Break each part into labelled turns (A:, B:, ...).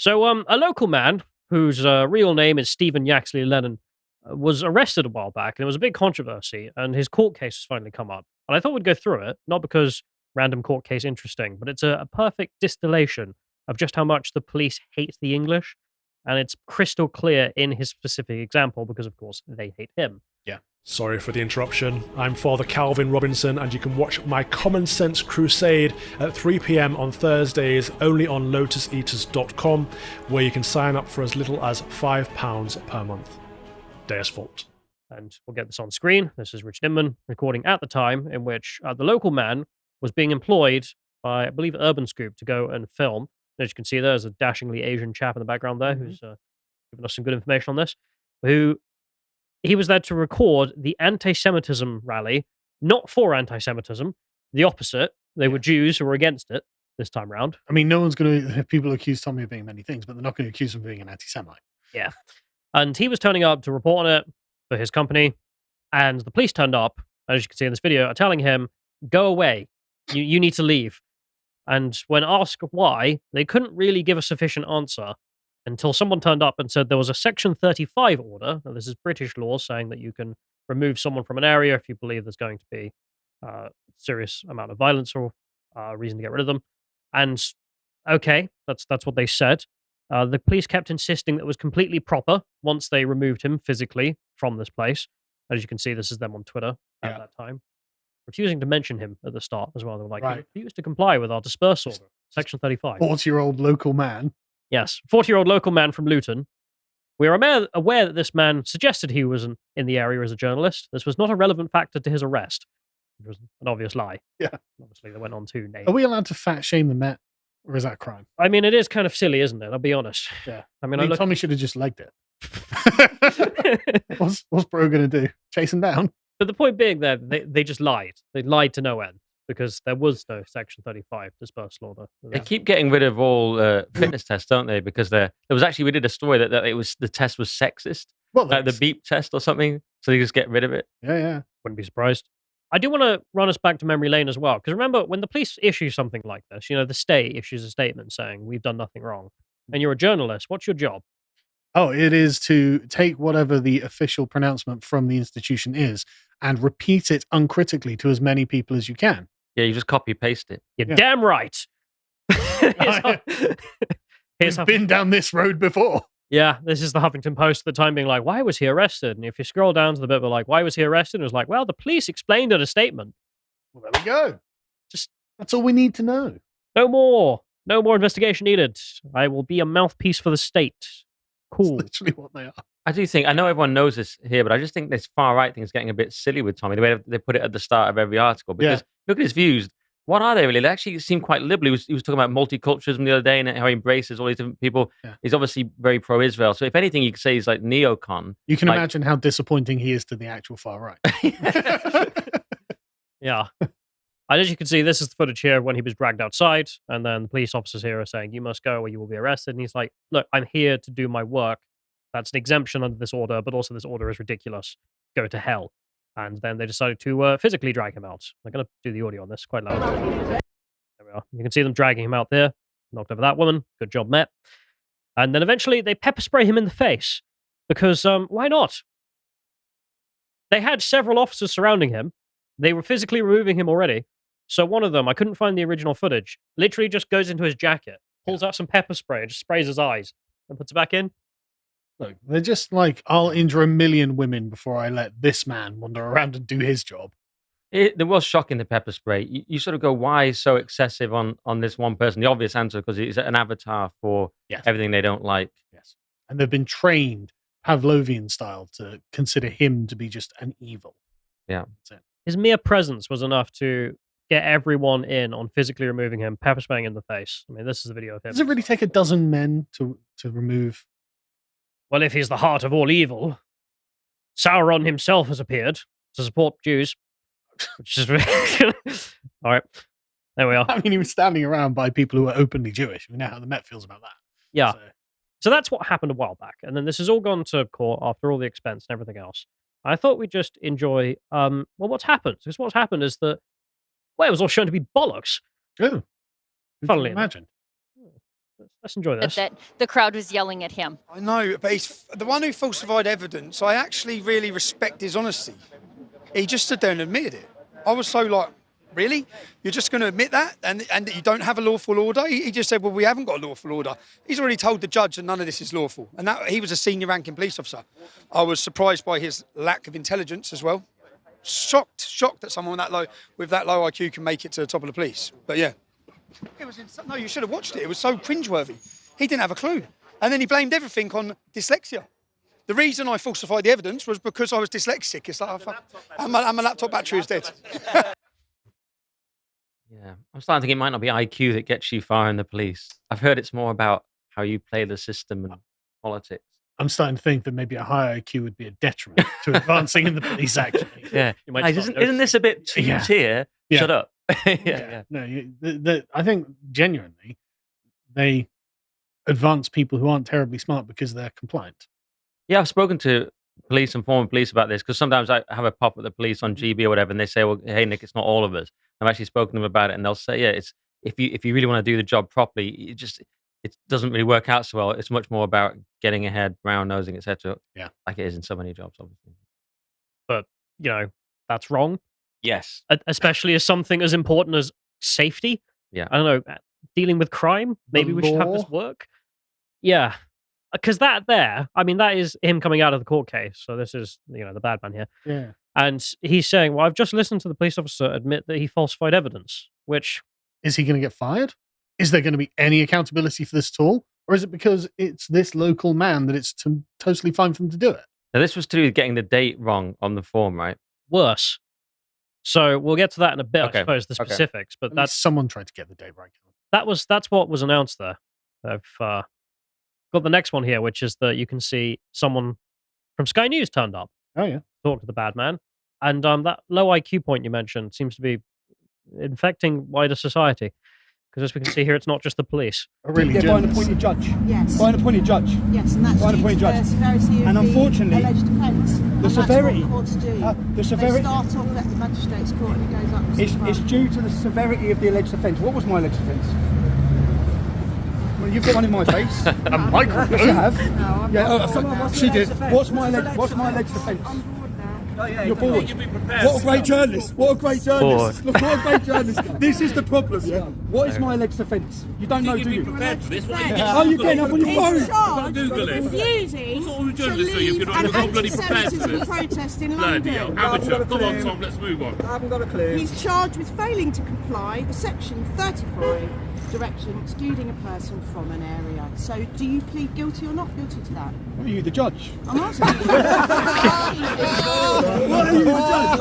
A: So, a local man whose real name is Stephen Yaxley Lennon was arrested a while back, and it was a big controversy. And his court case has finally come up. And I thought we'd go through it, not because random court case interesting, but it's a perfect distillation of just how much the police hate the English, and it's crystal clear in his specific example because, of course, they hate him.
B: Yeah. Sorry for the interruption. I'm Father Calvin Robinson, and you can watch my Common Sense Crusade at 3 p.m. on Thursdays only on lotuseaters.com, where you can sign up for as little as £5 per month. Deus Vult.
A: And we'll get this on screen. This is Rich Inman recording at the time in which the local man was being employed by, I believe, Urban Scoop to go and film. As you can see, there's a dashingly Asian chap in the background there who's given us some good information on this, he was there to record the anti-Semitism rally, not for anti-Semitism, the opposite. They were Jews who were against it this time round.
C: I mean, no one's going to... People accuse Tommy of being many things, but they're not going to accuse him of being an anti-Semite.
A: Yeah. And he was turning up to report on it for his company, and the police turned up, as you can see in this video, are telling him, go away, you need to leave. And when asked why, they couldn't really give a sufficient answer until someone turned up and said there was a Section 35 order. Now, this is British law saying that you can remove someone from an area if you believe there's going to be a serious amount of violence or reason to get rid of them. And okay, that's what they said. The police kept insisting that it was completely proper once they removed him physically from this place. As you can see, this is them on Twitter at that time. Refusing to mention him at the start as well. They were like, refuse to comply with our disperse order, Section 35.
C: 40-year-old local man.
A: Yes, 40-year-old local man from Luton. We are aware that this man suggested he was in the area as a journalist. This was not a relevant factor to his arrest. It was an obvious lie.
C: Yeah.
A: Obviously, they went on to name.
C: Are we allowed to fat shame the Met? Or is that a crime?
A: I mean, it is kind of silly, isn't it? I'll be honest.
C: Yeah.
A: I mean
C: Tommy should have just legged it. What's Bro going to do? Chase him down?
A: But the point being that they just lied. They lied to no end because there was no Section 35 dispersal order.
D: They keep getting rid of all fitness tests, don't they? Because there was actually, we did a story that the test was sexist.
C: Well,
D: like the beep test or something. So they just get rid of it.
C: Yeah.
A: Wouldn't be surprised. I do want to run us back to memory lane as well. Because remember, when the police issue something like this, the state issues a statement saying, we've done nothing wrong. And you're a journalist. What's your job?
C: Oh, it is to take whatever the official pronouncement from the institution is and repeat it uncritically to as many people as you can.
D: Yeah, you just copy paste it.
A: You're damn right.
C: He's been down this road before.
A: Yeah, this is the Huffington Post at the time being like, why was he arrested? And if you scroll down to the bit where like, why was he arrested? It was like, well, the police explained in a statement.
C: Well, there we go. That's all we need to know.
A: No more investigation needed. I will be a mouthpiece for the state. Cool.
C: That's literally what they are.
D: I do think, I know everyone knows this here, but I just think this far-right thing is getting a bit silly with Tommy, the way they put it at the start of every article. Because look at his views. What are they really? They actually seem quite liberal. He was talking about multiculturalism the other day and how he embraces all these different people. Yeah. He's obviously very pro-Israel. So if anything, you could say he's like neocon.
C: You can imagine how disappointing he is to the actual far-right.
A: Yeah. And as you can see, this is the footage here when he was dragged outside, and then the police officers here are saying, you must go or you will be arrested. And he's like, look, I'm here to do my work. That's an exemption under this order, but also this order is ridiculous. Go to hell. And then they decided to physically drag him out. I'm going to do the audio on this, quite loud. There we are. You can see them dragging him out there. Knocked over that woman. Good job, Matt. And then eventually they pepper spray him in the face. Because why not? They had several officers surrounding him. They were physically removing him already. So one of them, I couldn't find the original footage, literally just goes into his jacket, pulls out some pepper spray, and just sprays his eyes, and puts it back in.
C: Look, they're just like, I'll injure 1 million women before I let this man wander around and do his job.
D: There was shocking, the pepper spray. You sort of go, why so excessive on this one person? The obvious answer, because he's an avatar for everything they don't like.
C: Yes. And they've been trained, Pavlovian style, to consider him to be just an evil.
D: Yeah.
C: That's it.
A: His mere presence was enough to get everyone in on physically removing him, pepper spraying in the face. I mean, this is a video of him.
C: Does it really take a dozen men to remove?
A: Well, if he's the heart of all evil, Sauron himself has appeared to support Jews. Which is all right. There we are.
C: I mean, he was standing around by people who are openly Jewish. We know how the Met feels about that.
A: Yeah. So that's what happened a while back. And then this has all gone to court after all the expense and everything else. I thought we'd just enjoy, what's happened. Because what's happened is that, it was all shown to be bollocks.
C: Oh.
A: Funnily
C: imagine.
A: Let's enjoy this.
E: That the crowd was yelling at him.
F: I know, but he's the one who falsified evidence. I actually really respect his honesty. He just stood there and admitted it. I was so like, really? You're just going to admit that? And that you don't have a lawful order? He just said, well, we haven't got a lawful order. He's already told the judge that none of this is lawful. And that he was a senior ranking police officer. I was surprised by his lack of intelligence as well. Shocked that someone with that low IQ can make it to the top of the police. But yeah. No, you should have watched it. It was so cringeworthy. He didn't have a clue. And then he blamed everything on dyslexia. The reason I falsified the evidence was because I was dyslexic. It's like, and my laptop battery is dead.
D: Yeah, I'm starting to think it might not be IQ that gets you far in the police. I've heard it's more about how you play the system and politics.
C: I'm starting to think that maybe a higher IQ would be a detriment to advancing in the police, actually.
D: Yeah.
A: You might
D: Hey,
A: start
D: isn't this a bit too
C: Yeah.
D: tier?
C: Yeah.
D: Shut up. Yeah.
C: No, I think genuinely they advance people who aren't terribly smart because they're compliant.
D: Yeah, I've spoken to police and former police about this because sometimes I have a pop at the police on GB or whatever, and they say, "Well, hey Nick, it's not all of us." I've actually spoken to them about it, and they'll say, "Yeah, it's if you really want to do the job properly, it doesn't really work out so well. It's much more about getting ahead, brown nosing, etc."
C: Yeah,
D: like it is in so many jobs, obviously.
A: But that's wrong.
D: Yes,
A: Especially as something as important as safety.
D: Yeah,
A: I don't know, dealing with crime. Maybe we should have this work. Yeah. Because that is him coming out of the court case. So this is, the bad man here.
C: Yeah.
A: And he's saying, well, I've just listened to the police officer admit that he falsified evidence, which...
C: Is he going to get fired? Is there going to be any accountability for this at all? Or is it because it's this local man that it's totally fine for him to do it?
D: Now, this was to do with getting the date wrong on the form, right?
A: Worse. So we'll get to that in a bit,
D: Okay.
A: I suppose, the specifics. But
C: that's someone tried to get the date right.
A: That's what was announced there. I've got the next one here, which is that you can see someone from Sky News turned up.
C: Oh, yeah.
A: Talk to the bad man. And that low IQ point you mentioned seems to be infecting wider society. Because as we can see here, it's not just the police.
C: Really
G: by an appointed judge.
H: Yes.
G: By an appointed judge.
H: Yes, and that's
G: by an
H: due
G: appointed
H: to
G: judge.
H: the severity of
G: And unfortunately,
H: the alleged offence.
G: the severity.
H: That's what courts do.
G: The severity.
H: They start off at the magistrate's court and it goes up.
G: It's due to the severity of the alleged offence. What was my alleged offence? Well, you've got one in my face.
C: A microphone?
G: Yes, you have.
H: No, I'm
G: Yeah,
H: not.
G: she did. What's my alleged offence?
H: I'm bored now.
G: You're bored. What a great journalist. What a great journalist. Look, what a great journalist. This is the problem, yeah? What is my alleged offence? You don't know, do you? Oh, you getting up on your phone?
H: Charged
I: Google it.
H: refusing
I: What sort of
H: to
I: journalist are you if
H: leave
I: you're not
H: an
I: even bloody prepared for
H: anti-Semitism
I: this?
H: protest in
I: Bloody hell.
H: London.
I: Amateur. Come on, Tom, let's move on.
G: I haven't got a clue.
H: He's charged with failing to comply with Section 35 direction excluding a person from an area. So do you plead guilty or not guilty to that?
G: What are you, the judge?
H: I'm asking you.
G: What are you, the judge?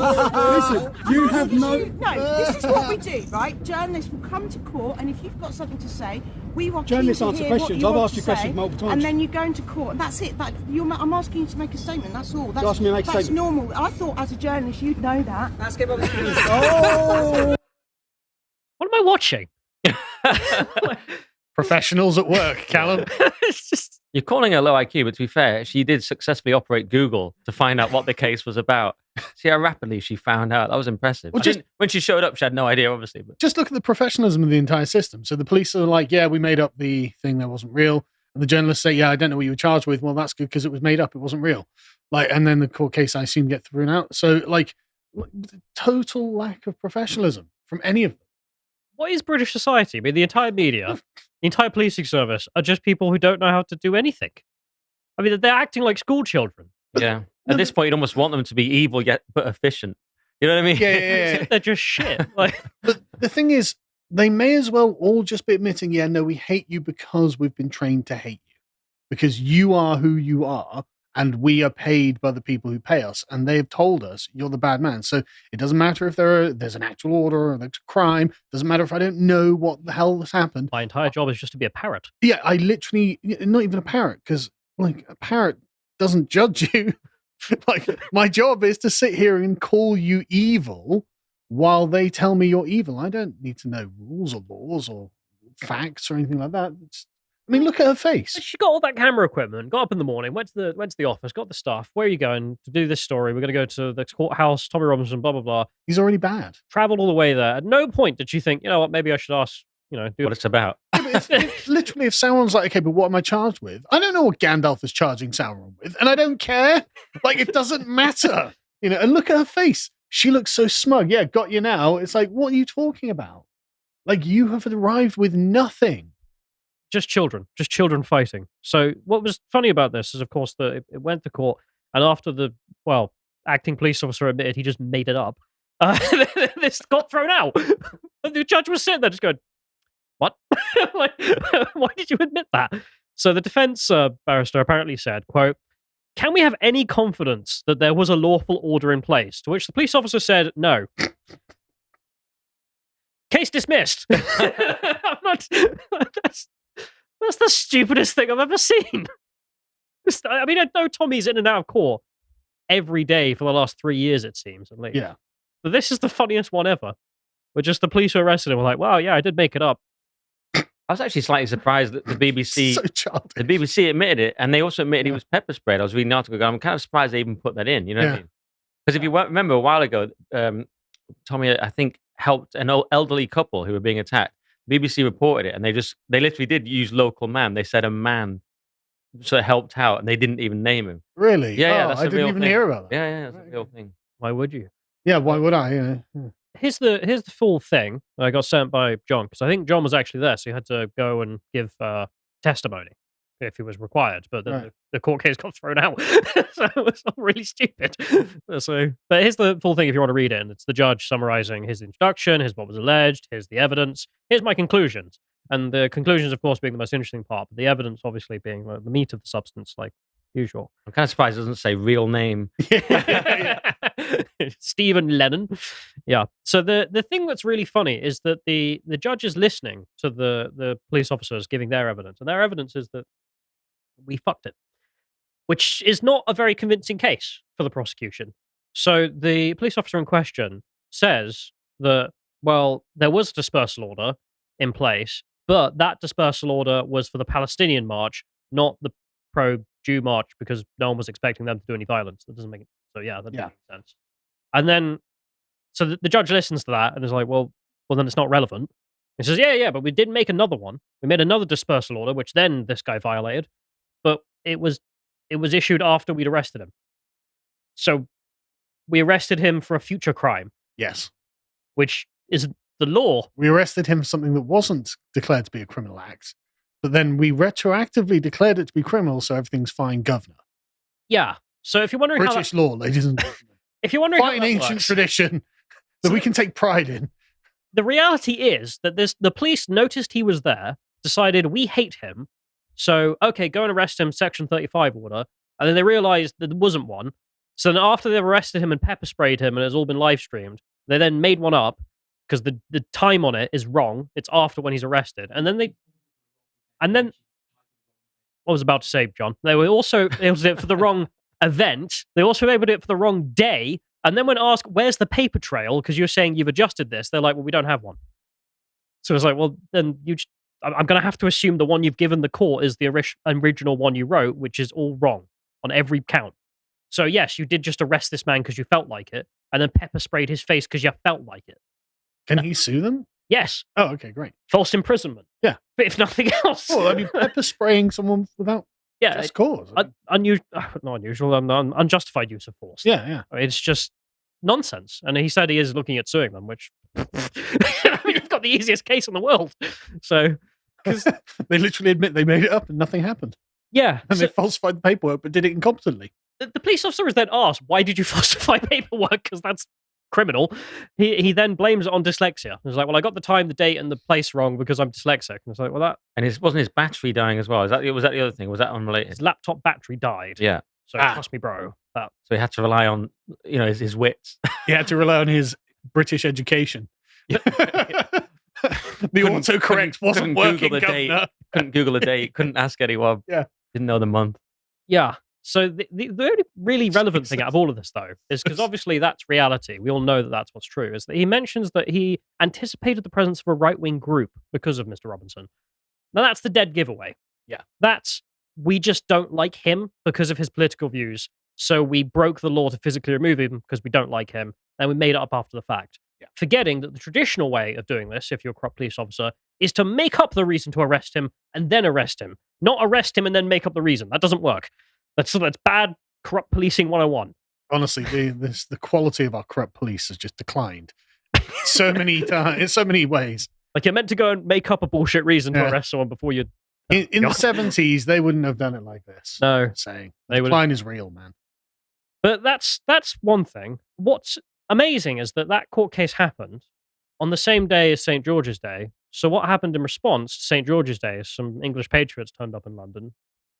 G: Listen, you have no...
H: No, this is what we do, right? Journalists will come to court, and if you've got something to say, we want
G: Journalists
H: you to
G: answer
H: hear
G: questions.
H: what
G: I've
H: you
G: asked you
H: want to
G: questions
H: say,
G: multiple times.
H: and then you go into court, and that's it. I'm asking you to make a statement. That's all. That's,
G: asked me to make a
H: that's
G: statement.
H: normal. I thought as a journalist you'd know that.
G: Let's give up the keys. Oh!
A: What am I watching?
C: Professionals at work, Callum.
A: It's just...
D: You're calling her low IQ, but to be fair, she did successfully operate Google to find out what the case was about. See how rapidly she found out. That was impressive.
C: Well,
D: When she showed up, she had no idea, obviously. But
C: Just look at the professionalism of the entire system. So the police are like, yeah, we made up the thing that wasn't real. And the journalists say, yeah, I don't know what you were charged with. Well, that's good because it was made up. It wasn't real. And then the court case, I assume, get thrown out. So, total lack of professionalism from any of them.
A: What is British society? I mean, the entire media, the entire policing service are just people who don't know how to do anything. I mean, they're acting like school children.
D: yeah, at this point, you'd almost want them to be evil yet but efficient. You know what I mean?
C: Yeah.
A: They're just shit.
C: But the thing is, they may as well all just be admitting, yeah, no, we hate you because we've been trained to hate you. Because you are who you are, and we are paid by the people who pay us, and they've told us you're the bad man. So it doesn't matter if there's an actual order or there's a crime. It doesn't matter if I don't know what the hell has happened.
A: My entire job is just to be a parrot.
C: Yeah, I literally, not even a parrot, because a parrot doesn't judge you. My job is to sit here and call you evil while they tell me you're evil. I don't need to know rules or laws or facts or anything like that. Look at her face.
A: She got all that camera equipment, got up in the morning, went to the office, got the stuff. Where are you going to do this story? We're going to go to the courthouse, Tommy Robinson, blah, blah, blah.
C: He's already bad.
A: Traveled all the way there. At no point did she think, you know what, maybe I should ask, do
D: what it's about.
C: But literally, if Sauron's like, okay, but what am I charged with? I don't know what Gandalf is charging Sauron with, and I don't care. Like, it doesn't matter. And look at her face. She looks so smug. Yeah, got you now. It's like, what are you talking about? Like, you have arrived with nothing.
A: Just children fighting. So what was funny about this is, of course, that it went to court, and after the acting police officer admitted he just made it up, this got thrown out. And the judge was sitting there just going, "What? Like, why did you admit that?" So the defense barrister apparently said, "Quote: Can we have any confidence that there was a lawful order in place?" To which the police officer said, "No." Case dismissed. I'm not. That's the stupidest thing I've ever seen. I mean, I know Tommy's in and out of court every day for the last 3 years, it seems, at least.
C: Yeah.
A: But this is the funniest one ever. Where just the police who arrested him were like, "Wow, yeah, I did make it up."
D: I was actually slightly surprised that the BBC, the BBC admitted it, and they also admitted he was pepper sprayed. I was reading the article, going, I'm kind of surprised they even put that in. You know what I mean? Because if you remember a while ago, Tommy, I think, helped an elderly couple who were being attacked. BBC reported it, and they literally did use local man. They said a man sort of helped out, and they didn't even name him.
C: Really?
D: Yeah, that's
C: I
D: a
C: didn't
D: real
C: even
D: thing.
C: hear about that.
D: Yeah, that's a real thing.
A: Why would you?
C: Yeah, why would I?
A: Here's the full thing. I got sent by John, because I think John was actually there, so he had to go and give testimony if he was required. But then the court case got thrown out, so it was all really stupid. But here's the full thing if you want to read it. And it's the judge summarizing his introduction, here's what was alleged, here's the evidence, here's my conclusions. And the conclusions, of course, being the most interesting part, but the evidence obviously being the meat of the substance, like usual.
D: I'm kind of surprised it doesn't say real name.
A: Stephen Lennon. Yeah. So the thing that's really funny is that the judge is listening to the police officers giving their evidence, and their evidence is that we fucked it, which is not a very convincing case for the prosecution. So the police officer in question says that, well, there was a dispersal order in place, but that dispersal order was for the Palestinian march, not the pro-Jew march, because no one was expecting them to do any violence. That doesn't make it. So yeah, that doesn't make sense. And then, so the judge listens to that and is like, well, then it's not relevant. He says, yeah, but we did make another one. We made another dispersal order, which then this guy violated, but it was issued after we'd arrested him. So we arrested him for a future crime.
C: Yes.
A: Which is the law.
C: We arrested him for something that wasn't declared to be a criminal act, but then we retroactively declared it to be criminal, so everything's fine, governor.
A: Yeah. So if you're wondering
C: British law, ladies and gentlemen.
A: If you're wondering
C: fine ancient tradition that we can take pride in.
A: The reality is that the police noticed he was there, decided we hate him, so okay, go and arrest him, Section 35 order, and then they realized that there wasn't one. So then after they've arrested him and pepper sprayed him and it's all been live streamed, they then made one up because the time on it is wrong. It's after when he's arrested. And then what was I about to say, John? It was it for the wrong event. They also labeled it for the wrong day. And then when asked, where's the paper trail? Because you're saying you've adjusted this. They're like, well, we don't have one. So it's like, well, then I'm going to have to assume the one you've given the court is the original one you wrote, which is all wrong on every count. So yes, you did just arrest this man because you felt like it, and then pepper sprayed his face because you felt like it.
C: Can he sue them?
A: Yes.
C: Oh, okay, great.
A: False imprisonment.
C: Yeah.
A: But if nothing else.
C: Well, I mean, pepper spraying someone without just cause.
A: Not unusual, unjustified use of force.
C: Yeah.
A: It's just nonsense. And he said he is looking at suing them, which you've got the easiest case in the world. So
C: they literally admit they made it up and nothing happened.
A: Yeah.
C: And they falsified the paperwork but did it incompetently.
A: The police officer is then asked, why did you falsify paperwork? Because that's criminal. He then blames it on dyslexia. He's like, well, I got the time, the date, and the place wrong because I'm dyslexic. And it's like, well, that...
D: And it wasn't his battery dying as well. Was that the other thing? Was that unrelated?
A: His laptop battery died.
D: Yeah.
A: So trust me, bro.
D: So he had to rely on, his wits.
C: He had to rely on his British education. The autocorrect wasn't working, governor.
D: Couldn't Google a date. Couldn't ask anyone.
C: Yeah.
D: Didn't know the month.
A: Yeah. So the only really relevant thing out of all of this, though, is because obviously that's reality. We all know that that's what's true, is that he mentions that he anticipated the presence of a right-wing group because of Mr. Robinson. Now, that's the dead giveaway.
C: Yeah.
A: We just don't like him because of his political views, so we broke the law to physically remove him because we don't like him, and we made it up after the fact. forgetting that the traditional way of doing this, if you're a corrupt police officer, is to make up the reason to arrest him and then arrest him, not arrest him and then make up the reason. That doesn't work. That's bad corrupt policing 101.
C: Honestly, the quality of our corrupt police has just declined so many times, in so many ways.
A: Like, you're meant to go and make up a bullshit reason to arrest someone before you...
C: In the 70s, they wouldn't have done it like this.
A: No.
C: I'm saying. The decline is real, man.
A: But that's one thing. What's amazing is that court case happened on the same day as St. George's Day. So what happened in response to St. George's Day is some English patriots turned up in London,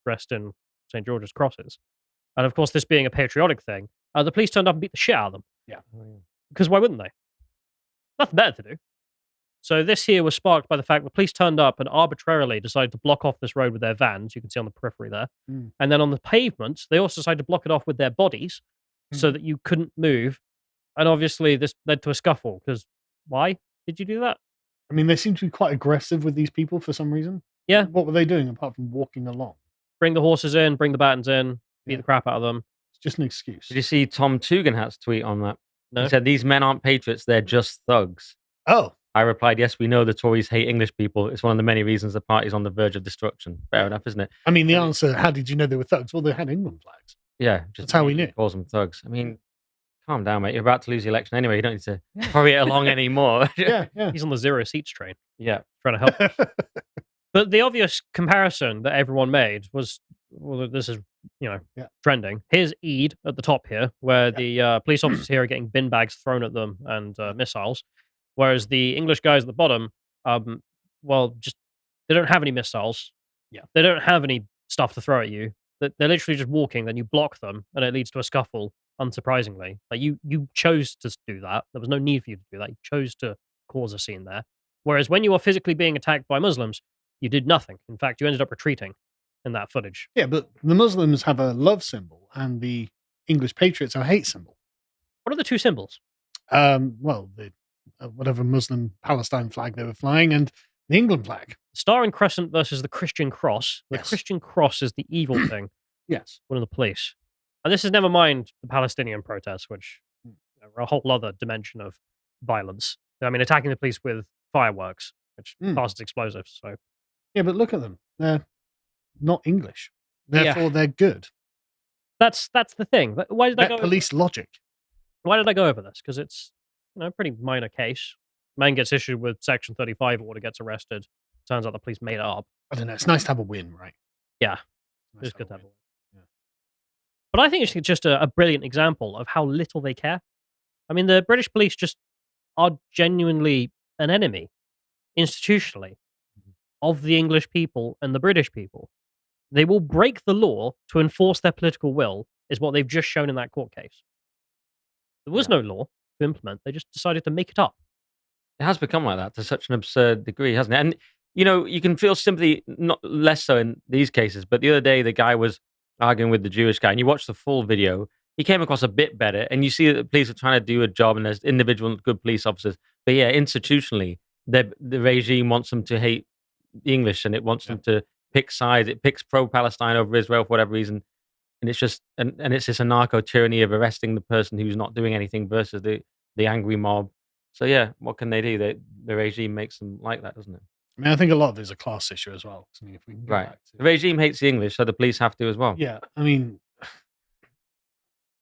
A: dressed in St. George's crosses. And of course, this being a patriotic thing, the police turned up and beat the shit out of them.
C: Yeah.
A: Because why wouldn't they? Nothing better to do. So this here was sparked by the fact the police turned up and arbitrarily decided to block off this road with their vans. You can see on the periphery there. And then on the pavement, they also decided to block it off with their bodies so that you couldn't move. And obviously this led to a scuffle, because why did you do that?
C: I mean, they seem to be quite aggressive with these people for some reason.
A: Yeah.
C: What were they doing apart from walking along?
A: Bring the horses in, bring the battens in, beat the crap out of them.
C: It's just an excuse.
D: Did you see Tom Tugendhat's tweet on that?
A: No.
D: He said, "These men aren't patriots, they're just thugs."
C: Oh.
D: I replied, "Yes, we know the Tories hate English people. It's one of the many reasons the party's on the verge of destruction." Fair enough, isn't it?
C: I mean, the answer, how did you know they were thugs? Well, they had England flags.
D: Yeah.
C: That's how we knew.
D: Calls them thugs. I mean, calm down, mate. You're about to lose the election anyway. You don't need to hurry it along anymore.
C: Yeah.
A: He's on the 0 seats train.
D: Yeah.
A: Trying to help. But the obvious comparison that everyone made was, well, this is, trending. Here's Eid at the top here, where the police officers here are getting bin bags thrown at them and missiles, whereas the English guys at the bottom, just they don't have any missiles.
C: Yeah.
A: They don't have any stuff to throw at you. They're literally just walking, then you block them, and it leads to a scuffle, unsurprisingly. Like, you chose to do that. There was no need for you to do that. You chose to cause a scene there. Whereas when you are physically being attacked by Muslims, you did nothing. In fact, you ended up retreating in that footage.
C: Yeah, but the Muslims have a love symbol, and the English patriots have a hate symbol.
A: What are the two symbols?
C: Well, the whatever Muslim Palestine flag they were flying, and the England flag.
A: Star and Crescent versus the Christian cross. The Christian cross is the evil thing.
C: Yes.
A: One of the police. And this is never mind the Palestinian protests, which are a whole other dimension of violence. I mean, attacking the police with fireworks, which passes explosives. So
C: yeah, but look at them. They're not English. Therefore, they're good.
A: That's the thing. But why did I go
C: police logic?
A: Why did I go over this? Because it's a pretty minor case. Man gets issued with Section 35 order, gets arrested. Turns out the police made it up.
C: I don't know. It's nice to have a win, right?
A: Yeah. It's good to have a win. Yeah. But I think it's just a brilliant example of how little they care. I mean, the British police just are genuinely an enemy, institutionally, of the English people and the British people. They will break the law to enforce their political will, is what they've just shown in that court case. There was no law to implement. They just decided to make it up.
D: It has become like that to such an absurd degree, hasn't it? And, you can feel sympathy, not less so in these cases, but the other day the guy was arguing with the Jewish guy, and you watch the full video, he came across a bit better, and you see that the police are trying to do a job, and there's individual good police officers. But yeah, institutionally, the regime wants them to hate the English, and it wants them to pick sides. It picks pro-Palestine over Israel for whatever reason. And it's just, and it's this anarcho-tyranny of arresting the person who's not doing anything versus the angry mob. So yeah, what can they do? The regime makes them like that, doesn't it?
C: I mean, I think a lot of it is a class issue as well. I mean, if we can go back to...
D: The regime hates the English, so the police have to as well.
C: Yeah, I mean...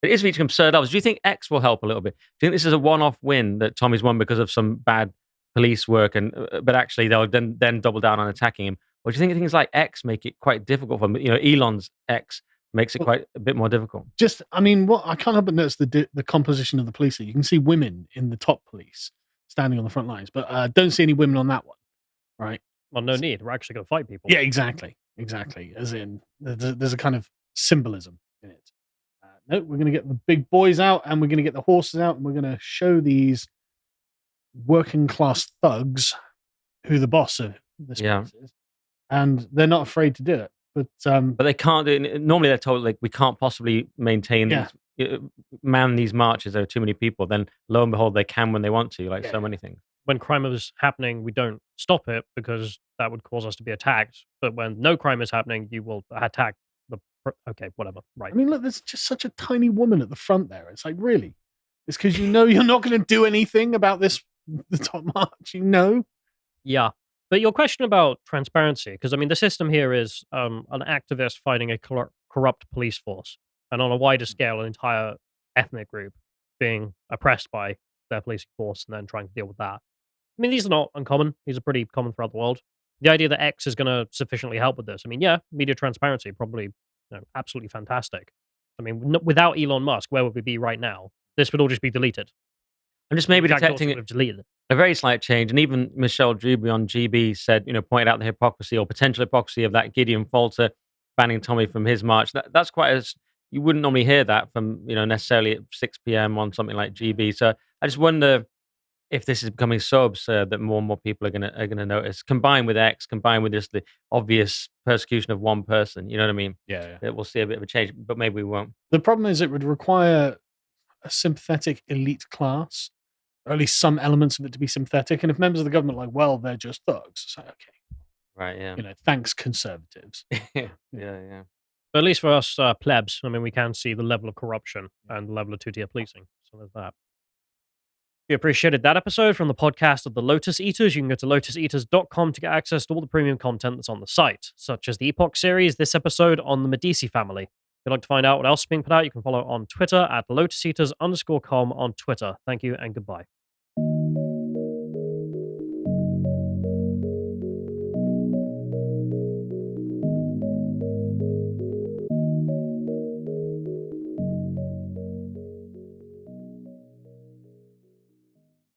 D: It is reaching absurd levels. Do you think X will help a little bit? Do you think this is a one-off win that Tommy's won because of some bad police work, but actually they'll then double down on attacking him? Or do you think things like X make it quite difficult for them? Elon's X makes it quite a bit more difficult.
C: I mean, what I can't help but notice the composition of the police. You can see women in the top police standing on the front lines, but don't see any women on that one, right?
A: Well, no need. We're actually going to fight people.
C: Yeah, exactly. As in, there's a kind of symbolism in it. No, we're going to get the big boys out, and we're going to get the horses out, and we're going to show these working class thugs who the boss of this place is, and they're not afraid to do it. But
D: they can't do it. Normally they're told, like, we can't possibly maintain man these marches. There are too many people. Then lo and behold, they can when they want to, like so many things.
A: When crime is happening, we don't stop it because that would cause us to be attacked. But when no crime is happening, you will attack the... Okay, whatever. Right.
C: I mean, look, there's just such a tiny woman at the front there. It's like, really? It's because you know you're not going to do anything about this the top march. You know.
A: Yeah. But your question about transparency, because I mean, the system here is an activist fighting a corrupt police force, and on a wider scale, an entire ethnic group being oppressed by their policing force and then trying to deal with that. I mean, these are not uncommon. These are pretty common throughout the world. The idea that X is going to sufficiently help with this, I mean, yeah, media transparency, probably absolutely fantastic. I mean, without Elon Musk, where would we be right now? This would all just be deleted.
D: I'm just maybe
A: Jack
D: detecting
A: Dorsey would have deleted it.
D: a very slight change. And even Michelle Druby on GB said, pointed out the hypocrisy or potential hypocrisy of that Gideon Falter banning Tommy from his march. That's quite as you wouldn't normally hear that from, necessarily at 6 p.m. on something like GB. So I just wonder if this is becoming so absurd that more and more people are gonna notice, combined with X, combined with just the obvious persecution of one person. You know what I mean?
C: Yeah.
D: That we'll see a bit of a change, but maybe we won't.
C: The problem is it would require a sympathetic elite class, or at least some elements of it to be sympathetic. And if members of the government are like, well, they're just thugs, it's like, okay,
D: Right? Yeah.
C: Thanks, conservatives.
D: yeah.
A: But at least for us plebs, I mean, we can see the level of corruption and the level of two-tier policing. So there's that. If you appreciated that episode from the podcast of the Lotus Eaters, you can go to lotuseaters.com to get access to all the premium content that's on the site, such as the Epoch series, this episode on the Medici family. If you'd like to find out what else is being put out, you can follow on Twitter at lotuseaters_com on Twitter. Thank you and goodbye.